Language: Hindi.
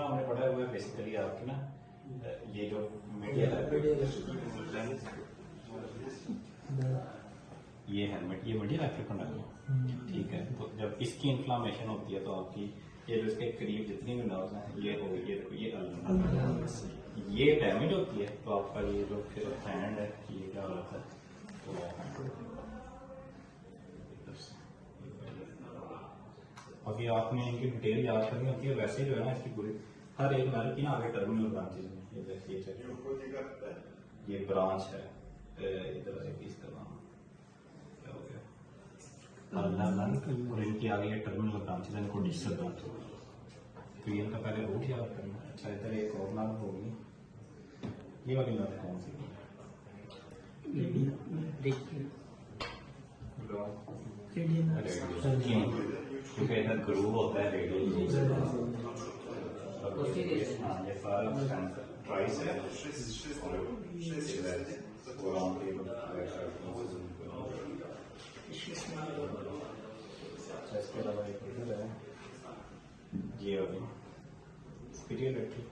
दूसरा हमने पढ़ा है वो है बेसिकली आपकी ना ये जो मीडियल है, ये है ये मीडियल एप्रिकॉन्डाइल, ठीक है। तो जब इसकी इन्फ्लामेशन होती है तो आपकी ये जो इसके करीब जितनी भी नर्व्स हैं ये हो ये अल्मना ये डैमेज होती है तो आपका ये जो फिर हैंड है ये क्या होता है तो अभी आपने इनकी डिटेल याद करनी होती है। वैसे जो है ना इसकी पूरी हर एक नर्व की ना आगे टर्मिनल ब्रांचेज हैं। ये देखिए ये ब्रांच है इधर से इस तरह क्या हो गया और इनकी आगे ये टर्मिनल ब्रांचेज हैं, इनको डिस्टल ब्रांच तो इनका पहले रूट याद करना। अच्छा इधर एक और नर्व होगी, ये वाली नर्व कौन सी क्योंकि इधर ग्रूव होता है रेडियल ये सारा ट्राइस है इसके अलावा एक इधर है ये वाली पीरियड एक्टिव